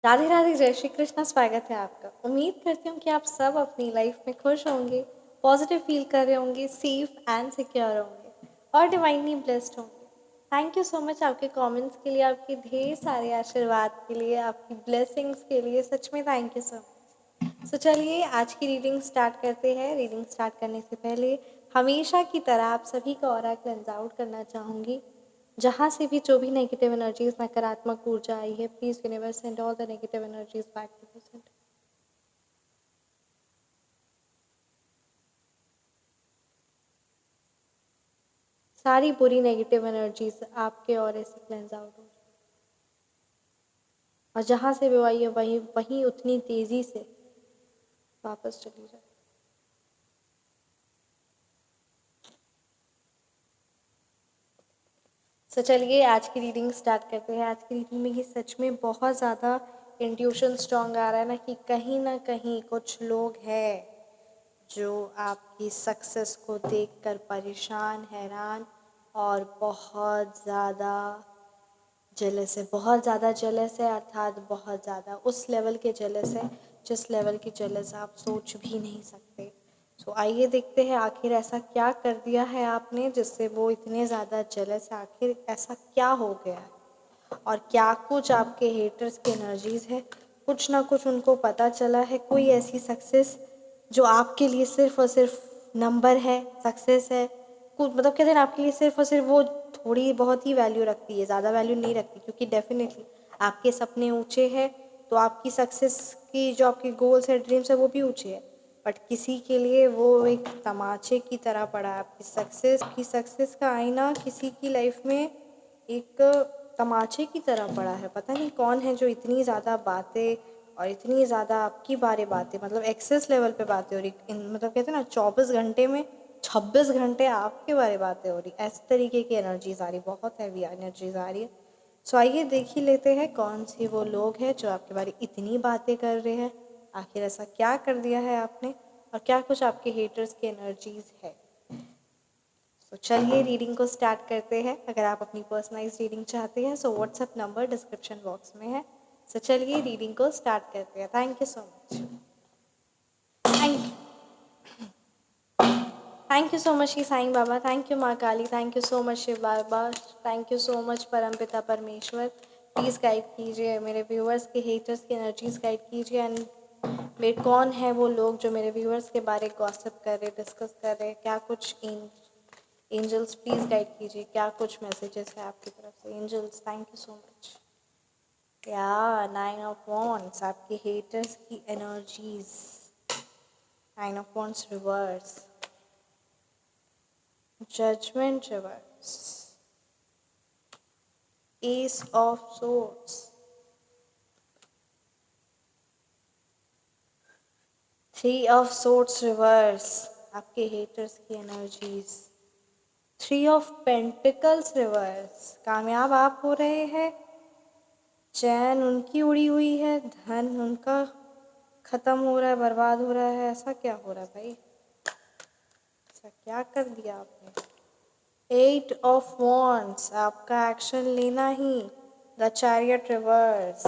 राधे राधे, जय श्री कृष्ण। स्वागत है आपका। उम्मीद करती हूँ कि आप सब अपनी लाइफ में खुश होंगे, पॉजिटिव फील कर रहे होंगे, सेफ एंड सिक्योर होंगे और डिवाइनली ब्लेस्ड होंगे। थैंक यू सो मच आपके कमेंट्स के लिए, आपके ढेर सारे आशीर्वाद के लिए, आपकी ब्लेसिंग्स के लिए। सच में थैंक यू सो मच। सो चलिए आज की रीडिंग स्टार्ट करते हैं। रीडिंग स्टार्ट करने से पहले हमेशा की तरह आप सभी का ऑरा क्लेंस आउट करना चाहूँगी। जहाँ से भी जो भी नेगेटिव एनर्जीज, नकारात्मक ऊर्जा आई है, please universe send all the negative energies back to the centre. सारी बुरी नेगेटिव एनर्जीज आपके और से क्लेंस आउट हो जाए और जहाँ से भी वो आई है वहीं वहीं उतनी तेजी से वापस चली जाए। सो चलिए आज की रीडिंग स्टार्ट करते हैं। आज की रीडिंग में ये सच में बहुत ज़्यादा इंट्यूशन स्ट्रॉन्ग आ रहा है ना कहीं कुछ लोग हैं जो आपकी सक्सेस को देखकर परेशान, हैरान और बहुत ज़्यादा जेलस है। बहुत ज़्यादा जेलस है, अर्थात बहुत ज़्यादा उस लेवल के जेलस है जिस लेवल की जेलस आप सोच भी नहीं सकते। सो आइए देखते हैं आखिर ऐसा क्या कर दिया है आपने जिससे वो इतने ज़्यादा जेलस है। आखिर ऐसा क्या हो गया है और क्या कुछ आपके हेटर्स की एनर्जीज है। कुछ ना कुछ उनको पता चला है, कोई ऐसी सक्सेस जो आपके लिए सिर्फ और सिर्फ नंबर है, सक्सेस है। कुछ मतलब कहते हैं ना, आपके लिए सिर्फ और सिर्फ वो थोड़ी बहुत ही वैल्यू रखती है, ज़्यादा वैल्यू नहीं रखती। क्योंकि डेफिनेटली आपके सपने ऊंचे हैं तो आपकी सक्सेस की जो आपके गोल्स है, ड्रीम्स है, वो भी ऊंचे है। बट किसी के लिए वो एक तमाचे की तरह पड़ा है। आपकी सक्सेस का आईना किसी की लाइफ में एक तमाचे की तरह पड़ा है। पता नहीं कौन है जो इतनी ज़्यादा बातें और इतनी ज़्यादा आपकी बारे बातें, मतलब एक्सेस लेवल पे बातें हो रही। मतलब कहते हैं ना 24 घंटे में 26 घंटे आपके बारे बातें हो रही। इस तरीके की एनर्जीज आ रही, बहुत हैवी एनर्जीज आ रही है। सो आइए देख ही लेते हैं कौन से वो लोग हैं जो आपके बारे इतनी बातें कर रहे हैं। आखिर ऐसा क्या कर दिया है आपने और क्या कुछ आपके हेटर्स की एनर्जीज है। तो चलिए रीडिंग को स्टार्ट करते हैं। अगर आप अपनी पर्सनलाइज रीडिंग चाहते हैं so WhatsApp number description box में है। सो चलिए रीडिंग को स्टार्ट करते हैं। Thank you so much. Thank thank you so much Shri Sai Baba. Thank you माँ Kali. Thank you so much Shiv Baba. Thank you so much परमपिता परमेश्वर। प्लीज़ गाइड कीजिए मेरे व्यूअर्स के हेटर्स की एनर्जीज, गाइड कीजिए। एंड मेरे कौन है वो लोग जो मेरे व्यूअर्स के बारे गॉसिप कर रहे, डिस्कस कर रहे, क्या कुछ एंजल्स प्लीज़ गाइड कीजिए, क्या कुछ मैसेजेस है आपकी तरफ से। Angels thank you so much. या 9 ऑफ वॉन्ड्स आपके हेटर्स की energies. 9 of wands reverse, judgement reverse, ace of swords, 3 of swords reverse आपके हेटर्स की एनर्जीज। 3 ऑफ पेंटिकल्स रिवर्स, कामयाब आप हो रहे हैं, चैन उनकी उड़ी हुई है, धन उनका खत्म हो रहा है, बर्बाद हो रहा है। ऐसा क्या हो रहा है भाई, ऐसा क्या कर दिया आपने। 8 ऑफ वॉन्ड्स आपका एक्शन लेना ही। द चैरियट रिवर्स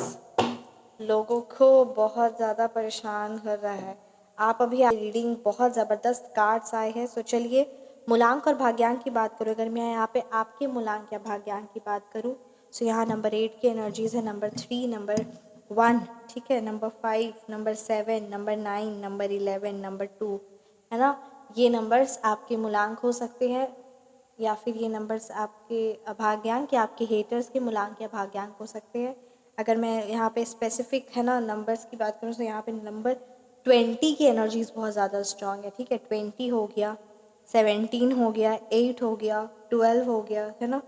लोगों को बहुत ज़्यादा परेशान कर रहा है। आप अभी रीडिंग बहुत ज़बरदस्त कार्ड्स आए हैं। सो चलिए मूलांक और भाग्यांक की बात करूँ। अगर मैं यहाँ पे आपके मूलांक या भाग्यांक की बात करूँ सो यहाँ नंबर 8 की एनर्जीज है, नंबर 3, नंबर 1, ठीक है, number 5, number 7, number 9, number 11, number 2, है ना। ये नंबर्स आपके मूलांक हो सकते हैं या फिर ये नंबर्स आपके भाग्यांक या आपके हेटर्स के मूलांक या भाग्यांक हो सकते हैं। अगर मैं यहाँ पे स्पेसिफिक है ना नंबर्स की बात करूँ तो यहाँ पे नंबर 20 की एनर्जीज बहुत ज़्यादा स्ट्रांग है, ठीक है। 20 हो गया, 17 हो गया, 8 हो गया, 12 हो गया, है ना।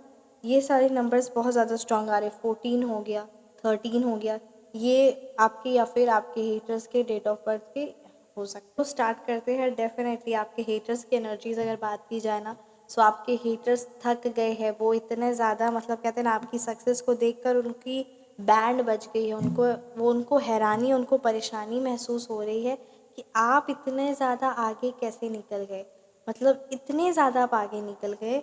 ये सारे नंबर्स बहुत ज़्यादा स्ट्रांग आ रहे हैं। 14 हो गया, 13 हो गया, ये आपके या फिर आपके हेटर्स के डेट ऑफ बर्थ के हो सकते। तो स्टार्ट करते हैं। डेफिनेटली आपके हेटर्स की एनर्जीज अगर बात की जाए ना सो आपके हेटर्स थक गए हैं। वो इतने ज़्यादा, मतलब कहते हैं ना, आपकी सक्सेस को देखकर उनकी बैंड बज गई है। उनको हैरानी, उनको परेशानी महसूस हो रही है कि आप इतने ज़्यादा आगे कैसे निकल गए। मतलब इतने ज़्यादा आप आगे निकल गए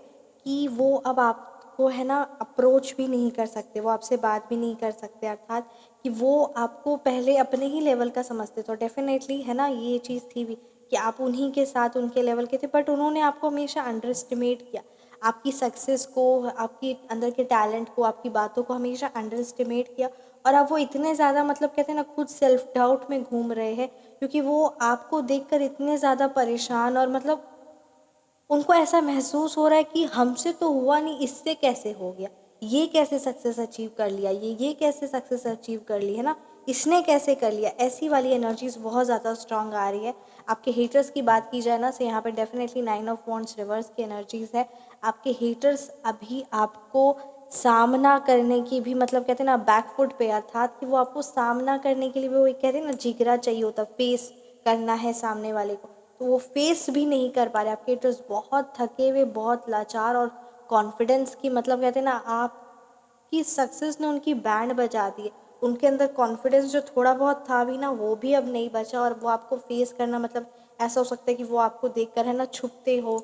कि वो अब आप आपको है ना अप्रोच भी नहीं कर सकते, वो आपसे बात भी नहीं कर सकते, अर्थात कि वो आपको पहले अपने ही लेवल का समझते। तो डेफिनेटली है ना ये चीज़ थी भी कि आप उन्हीं के साथ उनके लेवल के थे, बट उन्होंने आपको हमेशा अंडर एस्टिमेट किया। आपकी सक्सेस को, आपकी अंदर के टैलेंट को, आपकी बातों को हमेशा अंडर एस्टिमेट किया। और अब वो इतने ज़्यादा मतलब कहते हैं ना खुद सेल्फ डाउट में घूम रहे हैं, क्योंकि वो आपको देखकर इतने ज़्यादा परेशान, और मतलब उनको ऐसा महसूस हो रहा है कि हमसे तो हुआ नहीं, इससे कैसे हो गया, ये कैसे सक्सेस अचीव कर लिया, ये कैसे सक्सेस अचीव कर ली है ना, इसने कैसे कर लिया। ऐसी वाली एनर्जीज बहुत ज़्यादा स्ट्रांग आ रही है। आपके हेटर्स की बात की जाए ना, तो यहाँ पे डेफिनेटली 9 ऑफ वॉन्ड्स रिवर्स की एनर्जीज है। आपके हेटर्स अभी आपको सामना करने की भी मतलब कहते हैं ना बैकफुट पे, अर्थात कि वो आपको सामना करने के लिए, वो कहते हैं ना जिगरा चाहिए होता, फेस करना है सामने वाले को, तो वो फेस भी नहीं कर पा रहे। आपके हेटर्स बहुत थके हुए, बहुत लाचार, और कॉन्फिडेंस की मतलब कहते हैं ना आपकी सक्सेस ने उनकी बैंड बजा दी है। उनके अंदर कॉन्फिडेंस जो थोड़ा बहुत था भी ना, वो भी अब नहीं बचा, और वो आपको फेस करना मतलब ऐसा हो सकता है कि वो आपको देखकर है ना छुपते हो,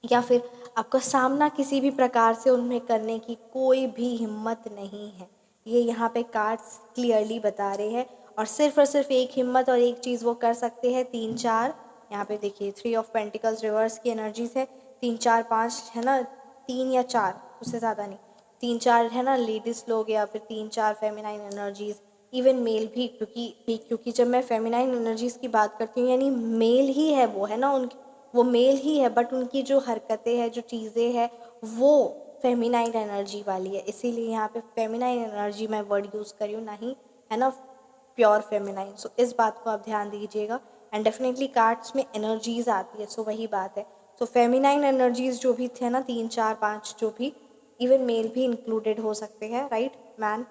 या फिर आपका सामना किसी भी प्रकार से उनमें करने की कोई भी हिम्मत नहीं है। ये यहाँ पे कार्ड्स क्लियरली बता रहे हैं। और सिर्फ एक हिम्मत और एक चीज़ वो कर सकते हैं, 3 4, यहाँ पे देखिए 3 ऑफ पेंटिकल्स रिवर्स की एनर्जीज है, 3 4 5 है ना, 3 या 4, उससे ज़्यादा नहीं, 3 4 है ना लेडीज़ लोग, या फिर 3 4 फेमिनाइन एनर्जीज, इवन मेल भी, क्योंकि जब मैं फेमिनाइन एनर्जीज की बात करती हूँ यानी मेल ही है वो, है ना, उनकी वो मेल ही है, बट उनकी जो हरकतें हैं, जो चीज़ें हैं, वो फेमिनाइन एनर्जी वाली है। इसीलिए यहाँ पे फेमिनाइन एनर्जी मैं वर्ड यूज़ करी हूँ, नहीं है ना प्योर फेमिनाइन। सो इस बात को आप ध्यान दीजिएगा। एंड डेफिनेटली कार्ड्स में एनर्जीज आती है, सो वही बात है। सो फेमिनाइन एनर्जीज जो भी थे ना, 3 4 5 जो भी, इवन मेल भी इंक्लूडेड हो सकते हैं, राइट मैन।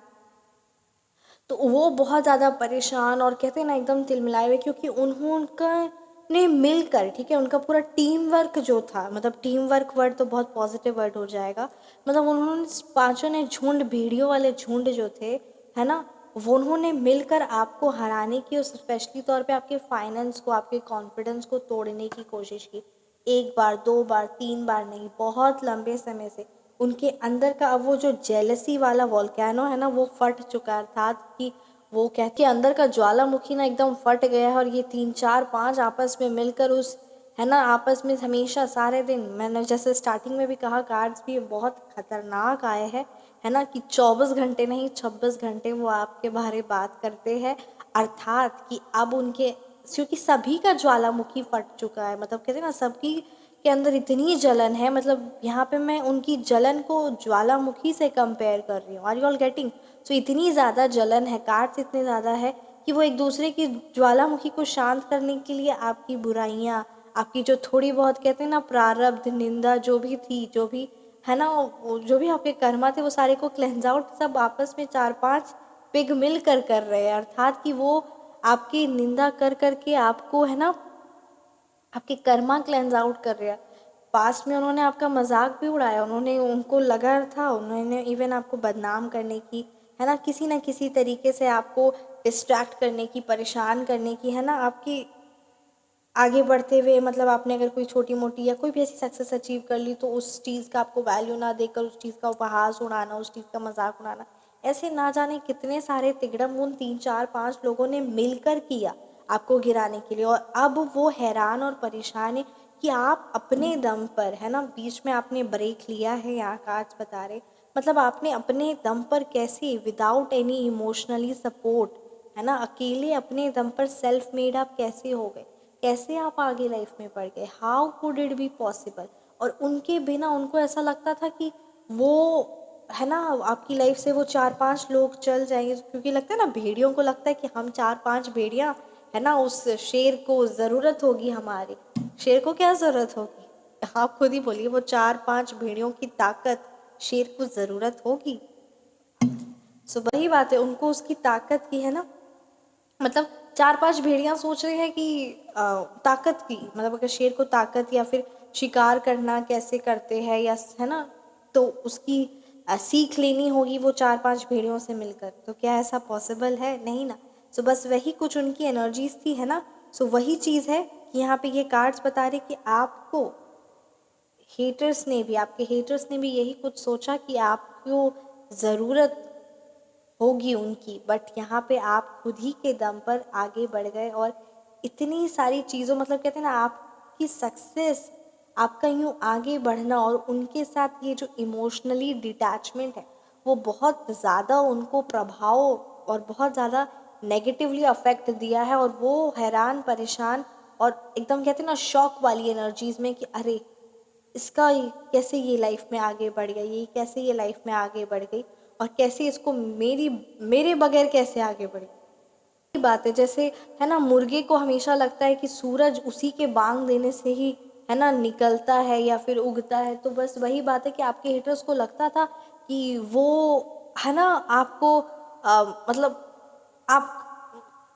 तो वो बहुत ज़्यादा परेशान और कहते हैं ना एकदम तिलमिलाए हुए, क्योंकि उनका ने मिलकर, ठीक है, उनका पूरा टीम वर्क जो था, मतलब टीम वर्क वर्ड तो बहुत पॉजिटिव वर्ड हो जाएगा, मतलब उन्होंने पांचों ने झुंड, भेड़ियों वाले झुंड जो थे, है ना, वो उन्होंने मिलकर आपको हराने की, और स्पेशली तौर पे आपके फाइनेंस को, आपके कॉन्फिडेंस को तोड़ने की कोशिश की। एक बार, 2 बार, 3 बार नहीं, बहुत लंबे समय से उनके अंदर का अब वो जो जेलसी वाला वोल्केनो है ना, वो फट चुका है, अर्थात कि वो कहते अंदर का ज्वालामुखी ना एकदम फट गया है। और ये 3 4 5 आपस में मिलकर उस, है ना, आपस में हमेशा सारे दिन, मैंने जैसे स्टार्टिंग में भी कहा, कार्ड्स भी बहुत खतरनाक आए हैं, है ना, कि 24 घंटे नहीं 26 घंटे वो आपके बारे बात करते हैं। अर्थात कि अब उनके, क्योंकि सभी का ज्वालामुखी फट चुका है, मतलब कहते हैं ना सबकी के अंदर इतनी जलन है, मतलब यहाँ पे मैं उनकी जलन को ज्वालामुखी से कंपेयर कर रही हूँ। Are you all getting? So इतनी ज़्यादा जलन है, कार्ड्स इतने ज़्यादा है कि वो एक दूसरे की ज्वालामुखी को शांत करने के लिए आपकी बुराइयाँ, आपकी जो थोड़ी बहुत कहते हैं ना प्रारब्ध, निंदा जो भी थी, जो भी है ना, जो भी आपके कर्मा थे, वो सारे को क्लेंज आउट सब आपस में 4 5 पिग मिल कर रहे हैं। अर्थात कि वो आपकी निंदा कर करके आपको, है ना, आपके कर्मा क्लेंज आउट कर रहे हैं। पास्ट में उन्होंने आपका मजाक भी उड़ाया, उन्होंने, उनको लगा था, उन्होंने इवन आपको बदनाम करने की, है ना किसी तरीके से आपको डिस्ट्रैक्ट करने की, परेशान करने की, है ना, आपकी आगे बढ़ते हुए, मतलब आपने अगर कोई छोटी मोटी या कोई भी ऐसी सक्सेस अचीव कर ली, तो उस चीज़ का आपको वैल्यू ना देकर उस चीज़ का उपहास उड़ाना, उस चीज़ का मजाक उड़ाना, ऐसे ना जाने कितने सारे तिगड़म उन 3 4 5 लोगों ने मिलकर किया आपको गिराने के लिए। और अब वो हैरान और परेशान है कि आप अपने दम पर, है ना, बीच में आपने ब्रेक लिया है, यहाँ कार्ड्स बता रहे, मतलब आपने अपने दम पर कैसे, विदाउट एनी इमोशनली सपोर्ट, है ना, अकेले अपने दम पर सेल्फ मेड आप कैसे हो गए, कैसे आप आगे लाइफ में बढ़ गए, how could it be possible. और उनके बिना, उनको ऐसा लगता था कि वो, है ना, आपकी लाइफ से वो 4 5 लोग चल जाएंगे, क्योंकि लगता है ना, भेड़ियों को लगता है कि हम 4 5 भेड़ियाँ, है ना, उस शेर को ज़रूरत होगी हमारी। शेर को क्या ज़रूरत होगी, आप खुद ही बोलिए, वो 4 5 भेड़ियों की ताकत शेर को ज़रूरत होगी। सो वही बात है, उनको उसकी ताकत की, है ना, मतलब 4 5 भेड़ियाँ सोच रहे हैं कि ताकत की, मतलब अगर शेर को ताकत या फिर शिकार करना कैसे करते हैं, या है ना, तो उसकी सीख लेनी होगी वो 4 5 भेड़ियों से मिलकर। तो क्या ऐसा पॉसिबल है? नहीं ना। सो बस वही कुछ उनकी एनर्जीज थी, है ना। सो वही चीज़ है कि यहाँ पे ये कार्ड्स बता रहे कि आपको आपके हेटर्स ने भी यही कुछ सोचा कि आपको ज़रूरत होगी उनकी, बट यहाँ पे आप खुद ही के दम पर आगे बढ़ गए और इतनी सारी चीज़ों मतलब कहते हैं ना आपकी सक्सेस, आपका यूँ आगे बढ़ना और उनके साथ ये जो इमोशनली डिटैचमेंट है वो बहुत ज़्यादा उनको प्रभाव और बहुत ज़्यादा नेगेटिवली अफेक्ट दिया है और वो हैरान परेशान और एकदम कहते हैं ना शॉक वाली एनर्जीज में कि अरे कैसे ये लाइफ में आगे बढ़ गया, ये कैसे ये लाइफ में आगे बढ़ गई और कैसे इसको मेरे बगैर कैसे आगे बढ़ी। वही बात है जैसे है ना मुर्गे को हमेशा लगता है कि सूरज उसी के बांग देने से ही है ना निकलता है या फिर उगता है, तो बस वही बात है कि आपके हेटर्स को लगता था कि वो है ना आपको मतलब आप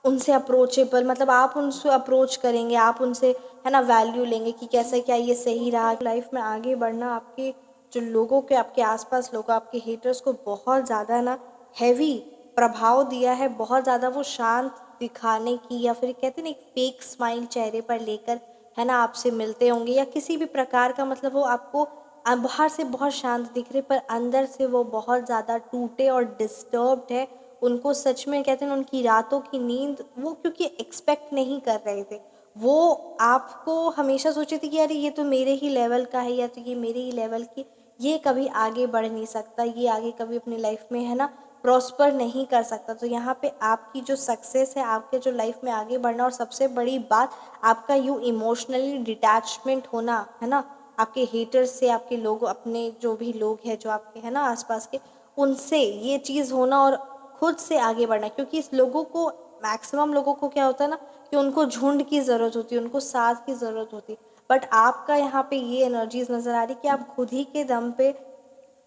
उनसे अप्रोचेबल मतलब आप उनसे अप्रोच करेंगे, आप उनसे है ना वैल्यू लेंगे कि कैसे क्या ये सही रहा। लाइफ में आगे बढ़ना आपके जो लोगों के आपके आसपास लोग आपके हेटर्स को बहुत ज़्यादा ना हैवी प्रभाव दिया है, बहुत ज़्यादा वो शांत दिखाने की या फिर कहते हैं ना एक फेक स्माइल चेहरे पर लेकर है ना आपसे मिलते होंगे या किसी भी प्रकार का मतलब वो आपको बाहर से बहुत शांत दिख रहे पर अंदर से वो बहुत ज़्यादा टूटे और डिस्टर्ब्ड है। उनको सच में कहते हैं ना उनकी रातों की नींद वो क्योंकि एक्सपेक्ट नहीं कर रहे थे, वो आपको हमेशा सोचे थे कि अरे ये तो मेरे ही लेवल का है या तो ये मेरे ही लेवल की, ये कभी आगे बढ़ नहीं सकता, ये आगे कभी अपनी लाइफ में है ना प्रॉस्पर नहीं कर सकता। तो यहाँ पे आपकी जो सक्सेस है, आपके जो लाइफ में आगे बढ़ना और सबसे बड़ी बात आपका यूँ इमोशनली डिटैचमेंट होना है ना आपके हेटर्स से, आपके लोग अपने जो भी लोग हैं जो आपके है ना आसपास के, उनसे ये चीज़ होना और खुद से आगे बढ़ना। क्योंकि इस लोगों को मैक्सिमम लोगों को क्या होता है ना कि उनको झुंड की ज़रूरत होती है, उनको साथ की ज़रूरत होती है, बट आपका यहाँ पे ये एनर्जीज नज़र आ रही कि आप खुद ही के दम पे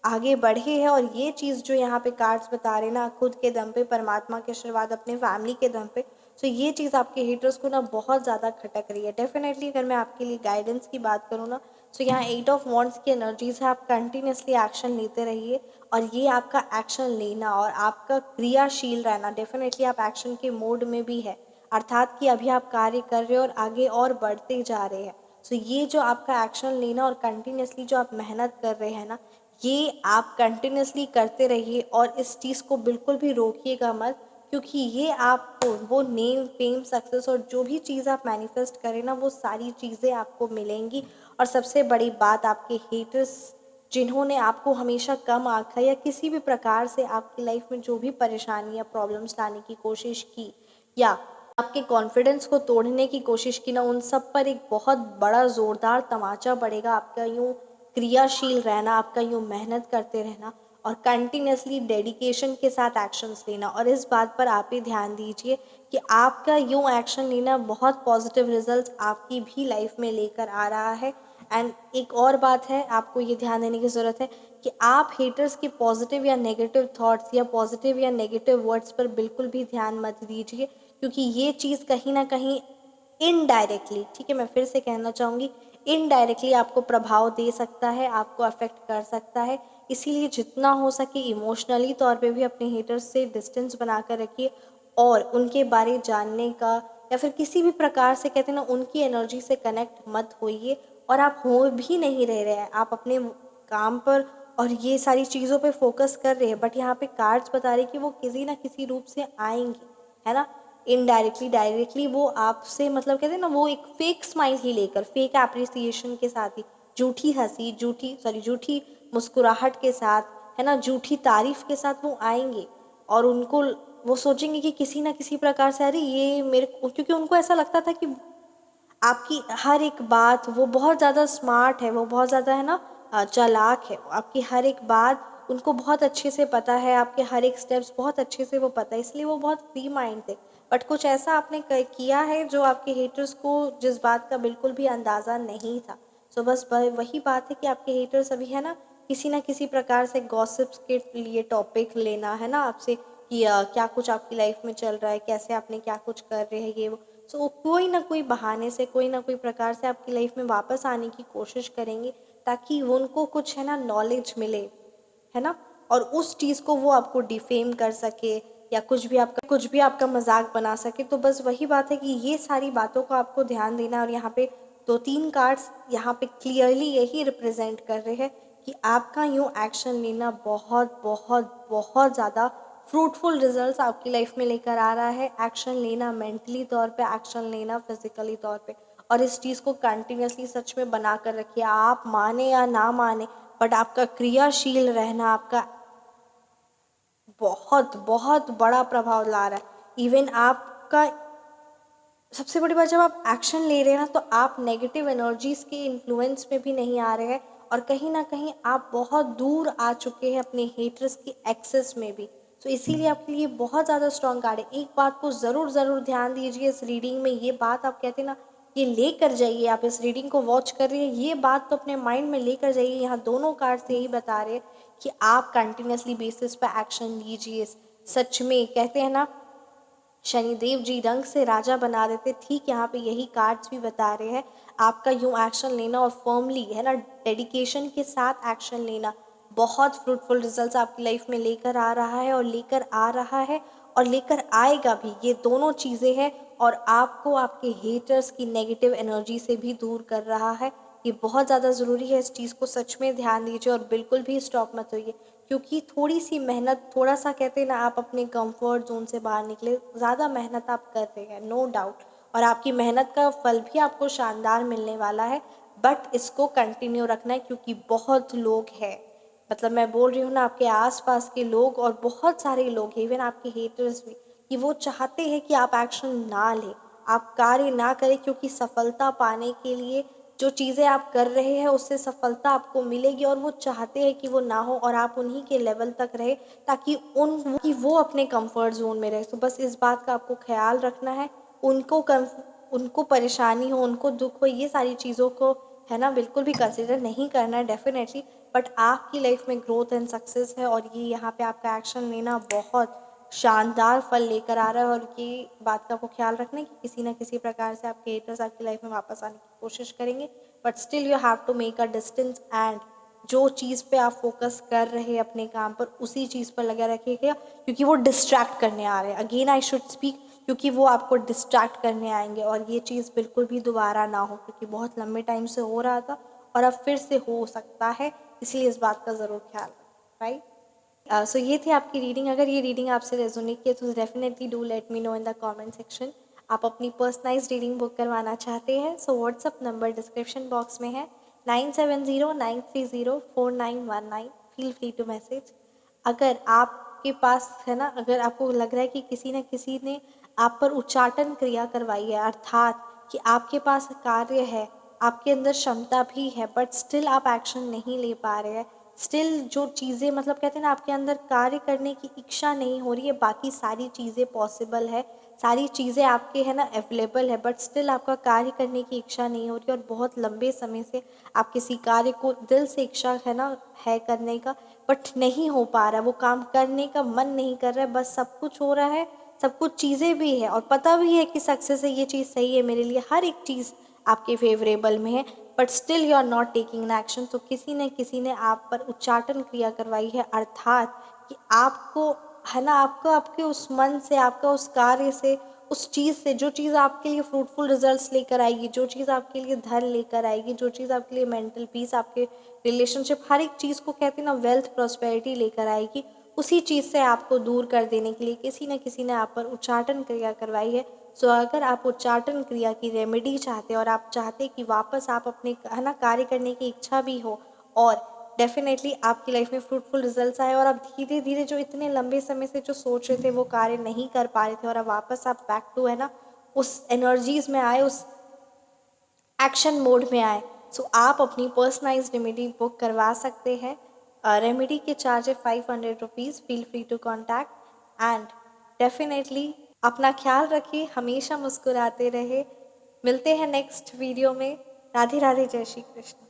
आगे बढ़े हैं और ये चीज़ जो यहाँ पे कार्ड्स बता रहे ना खुद के दम पे, परमात्मा के आशीर्वाद, अपने फैमिली के दम पे, तो ये चीज़ आपके हेटर्स को ना बहुत ज़्यादा खटक रही है। डेफिनेटली अगर मैं आपके लिए गाइडेंस की बात करूँ ना तो यहाँ 8 ऑफ वॉन्ड्स की एनर्जीज है, आप कंटिन्यूसली एक्शन लेते रहिए और ये आपका एक्शन लेना और आपका क्रियाशील रहना, डेफिनेटली आप एक्शन के मोड में भी है, अर्थात कि अभी आप कार्य कर रहे हो और आगे और बढ़ते जा रहे हैं। सो ये जो आपका एक्शन लेना और कंटिन्यूसली जो आप मेहनत कर रहे हैं ना, ये आप कंटिन्यूसली करते रहिए और इस चीज़ को बिल्कुल भी रोकिएगा मत, क्योंकि ये आपको वो नेम फेम सक्सेस और जो भी चीज़ आप मैनिफेस्ट करें ना वो सारी चीज़ें आपको मिलेंगी। और सबसे बड़ी बात, आपके हेटर्स जिन्होंने आपको हमेशा कम आंका या किसी भी प्रकार से आपकी लाइफ में जो भी परेशानी या प्रॉब्लम्स लाने की कोशिश की या आपके कॉन्फिडेंस को तोड़ने की कोशिश की ना, उन सब पर एक बहुत बड़ा ज़ोरदार तमाचा पड़ेगा। आपका यूँ क्रियाशील रहना, आपका यूँ मेहनत करते रहना और कंटिन्यूसली डेडिकेशन के साथ एक्शंस लेना। और इस बात पर आप ही ध्यान दीजिए कि आपका यूँ एक्शन लेना बहुत पॉजिटिव रिजल्ट्स आपकी भी लाइफ में लेकर आ रहा है। एंड एक और बात है, आपको ये ध्यान देने की ज़रूरत है कि आप हेटर्स के पॉजिटिव या नेगेटिव थॉट्स या पॉजिटिव या नेगेटिव वर्ड्स पर बिल्कुल भी ध्यान मत दीजिए, क्योंकि ये चीज़ कहीं ना कहीं इनडायरेक्टली, ठीक है मैं फिर से कहना चाहूँगी, इनडायरेक्टली आपको प्रभाव दे सकता है, आपको अफेक्ट कर सकता है। इसीलिए जितना हो सके इमोशनली तौर पे भी अपने हेटर्स से डिस्टेंस बना कर रखिए और उनके बारे जानने का या फिर किसी भी प्रकार से कहते हैं ना उनकी एनर्जी से कनेक्ट मत होइए। और आप हो भी नहीं रहे हैं, आप अपने काम पर और ये सारी चीज़ों पे फोकस कर रहे हैं, बट यहाँ पे कार्ड्स बता रहे हैं कि वो किसी ना किसी रूप से आएंगे, है ना, इनडायरेक्टली डायरेक्टली वो आपसे मतलब कहते हैं ना वो एक फेक स्माइल ही लेकर, फेक एप्रिसिएशन के साथ ही, झूठी हंसी, झूठी मुस्कुराहट के साथ, है ना, झूठी तारीफ के साथ वो आएंगे और उनको वो सोचेंगे कि किसी ना किसी प्रकार से अरे ये मेरे को, क्योंकि उनको ऐसा लगता था कि आपकी हर एक बात, वो बहुत ज़्यादा स्मार्ट है, वो बहुत ज़्यादा है ना चालाक है, आपकी हर एक बात उनको बहुत अच्छे से पता है, आपके हर एक स्टेप्स बहुत अच्छे से वो पता है, इसलिए वो बहुत फ्री माइंड थे। बट कुछ ऐसा आपने किया है जो आपके हेटर्स को जिस बात का बिल्कुल भी अंदाज़ा नहीं था। सो बस वही बात है कि आपके हेटर्स अभी है ना किसी प्रकार से गॉसिप्स के लिए टॉपिक लेना है ना आपसे कि क्या कुछ आपकी लाइफ में चल रहा है, कैसे आपने क्या कुछ कर रहे हैं ये वो। सो कोई ना कोई बहाने से, कोई ना कोई प्रकार से आपकी लाइफ में वापस आने की कोशिश करेंगे ताकि उनको कुछ है ना नॉलेज मिले, है ना, और उस चीज़ को वो आपको डिफेम कर सके या कुछ भी आपका मजाक बना सके। तो बस वही बात है कि ये सारी बातों को आपको ध्यान देना और यहाँ पे 2-3 कार्ड्स यहाँ पे क्लियरली यही रिप्रेजेंट कर रहे हैं कि आपका यूँ एक्शन लेना बहुत बहुत बहुत ज़्यादा फ्रूटफुल रिजल्ट्स आपकी लाइफ में लेकर आ रहा है। एक्शन लेना मेंटली तौर पे, एक्शन लेना फिजिकली तौर पे, और इस चीज़ को कंटिन्यूअसली सच में बना कर रखिए। आप माने या ना माने, बट आपका क्रियाशील रहना आपका बहुत बहुत बड़ा प्रभाव ला रहा है। इवन आपका सबसे बड़ी बात, जब आप एक्शन ले रहे हैं ना, तो आप नेगेटिव एनर्जीज के इन्फ्लुएंस में भी नहीं आ रहे हैं, और कहीं ना कहीं आप बहुत दूर आ चुके हैं अपने हेटर्स की एक्सेस में भी। तो इसीलिए आपके लिए बहुत ज़्यादा स्ट्रॉन्ग कार्ड है। एक बात को ज़रूर ध्यान दीजिए इस रीडिंग में, ये बात आप कहते हैं ना, ये लेकर जाइए। आप इस रीडिंग को वॉच कर रही है, ये बात तो अपने माइंड में लेकर जाइए। यहाँ दोनों कार्ड से यही बता रहे हैं कि आप कंटिन्यूसली बेसिस पे एक्शन लीजिए। सच में कहते हैं ना, शनिदेव जी रंग से राजा बना देते, ठीक यहाँ पे यही कार्ड्स भी बता रहे हैं। आपका यूँ एक्शन लेना और फर्मली है ना, डेडिकेशन के साथ एक्शन लेना बहुत फ्रूटफुल रिजल्ट्स आपकी लाइफ में लेकर आ रहा है, और लेकर आ रहा है और लेकर आएगा भी। ये दोनों चीज़ें हैं, और आपको आपके हेटर्स की नेगेटिव एनर्जी से भी दूर कर रहा है। ये बहुत ज़्यादा ज़रूरी है, इस चीज़ को सच में ध्यान दीजिए और बिल्कुल भी स्टॉप मत होइए, क्योंकि थोड़ी सी मेहनत, थोड़ा सा कहते हैं ना, आप अपने कंफर्ट जोन से बाहर निकले, ज़्यादा मेहनत आप कर रहे हैं, नो डाउट, और आपकी मेहनत का फल भी आपको शानदार मिलने वाला है। बट इसको कंटिन्यू रखना है, क्योंकि बहुत लोग हैं, मतलब मैं बोल रही हूँ ना, आपके आसपास के लोग और बहुत सारे लोग हैं, इवन आपके हेटर्स भी, कि वो चाहते हैं कि आप एक्शन ना लें, आप कार्य ना करें, क्योंकि सफलता पाने के लिए जो चीज़ें आप कर रहे हैं उससे सफलता आपको मिलेगी, और वो चाहते हैं कि वो ना हो और आप उन्हीं के लेवल तक रहे, ताकि वो अपने कंफर्ट जोन में रहे। तो बस इस बात का आपको ख्याल रखना है। उनको परेशानी हो, उनको दुख हो, ये सारी चीज़ों को है ना बिल्कुल भी कंसिडर नहीं करना है डेफिनेटली। बट आपकी लाइफ में ग्रोथ एंड सक्सेस है, और ये यहाँ पे आपका एक्शन लेना बहुत शानदार फल लेकर आ रहा है। और ये बात का आपको ख्याल रखना है कि किसी ना किसी प्रकार से आपके हेटर्स आपकी लाइफ में वापस आने की कोशिश करेंगे, but still you have to make a distance, and जो चीज़ पे आप फोकस कर रहे हैं अपने काम पर, उसी चीज़ पर लगा रखिएगा, क्योंकि वो डिस्ट्रैक्ट करने आ रहे हैं। अगेन आई शुड स्पीक, क्योंकि वो आपको डिस्ट्रैक्ट करने आएंगे, और ये चीज़ बिल्कुल भी दोबारा ना हो, क्योंकि बहुत लंबे टाइम से हो रहा था और अब फिर से हो सकता है, इसलिए इस बात का ज़रूर ख्याल रखें, राइट। सो ये थी आपकी रीडिंग। अगर ये रीडिंग आपसे रेजोनेट किया तो definitely do let me know in the comment section. आप अपनी पर्सनलाइज रीडिंग बुक करवाना चाहते हैं, so WhatsApp number description box में है, 9709304919। Feel free to message. अगर आपके पास है ना, अगर आपको लग रहा है कि किसी न किसी ने आप पर उच्चाटन क्रिया करवाई है, अर्थात कि आपके पास कार्य है, आपके अंदर क्षमता भी है, बट स्टिल आप एक्शन नहीं ले पा रहे हैं, स्टिल जो चीज़ें, मतलब कहते हैं ना, आपके अंदर कार्य करने की इच्छा नहीं हो रही है, बाकी सारी चीज़ें पॉसिबल है, सारी चीज़ें आपके है ना अवेलेबल है, बट स्टिल आपका कार्य करने की इच्छा नहीं हो रही, और बहुत लंबे समय से आप किसी कार्य को दिल से इच्छा है ना है करने का, बट नहीं हो पा रहा है, वो काम करने का मन नहीं कर रहा है, बस सब कुछ हो रहा है, सब कुछ चीज़ें भी है, और पता भी है कि सक्सेस है, ये चीज़ सही है मेरे लिए, हर एक चीज़ आपके फेवरेबल में है, but still you are not taking an action. तो किसी न किसी ने आप पर उच्चाटन क्रिया करवाई है, अर्थात कि आपको है ना, आपको आपके उस मन से, आपका उस कार्य से, उस चीज़ से, जो चीज़ आपके लिए फ्रूटफुल रिजल्ट्स लेकर आएगी, जो चीज़ आपके लिए धन लेकर आएगी, जो चीज़ आपके लिए मेंटल पीस, आपके रिलेशनशिप, हर एक चीज़ को कहते हैं ना वेल्थ प्रॉस्पेरिटी लेकर आएगी, उसी चीज़ से आपको दूर कर देने के लिए किसी न किसी ने आप पर उच्चाटन क्रिया करवाई है। सो अगर आप उच्चाटन क्रिया की रेमेडी चाहते हैं, और आप चाहते कि वापस आप अपने है ना कार्य करने की इच्छा भी हो, और डेफिनेटली आपकी लाइफ में फ्रूटफुल रिजल्ट्स आए, और आप धीरे धीरे जो इतने लंबे समय से जो सोच रहे थे वो कार्य नहीं कर पा रहे थे, और अब वापस आप बैक टू है ना उस एनर्जीज में आए, उस एक्शन मोड में आए, सो आप अपनी पर्सनलाइज रेमेडी बुक करवा सकते हैं। रेमेडी के चार्ज है 500 rupees. Feel free to contact, and definitely अपना ख्याल रखिए, हमेशा मुस्कुराते रहे। मिलते हैं नेक्स्ट वीडियो में। राधे राधे, जय श्री कृष्ण।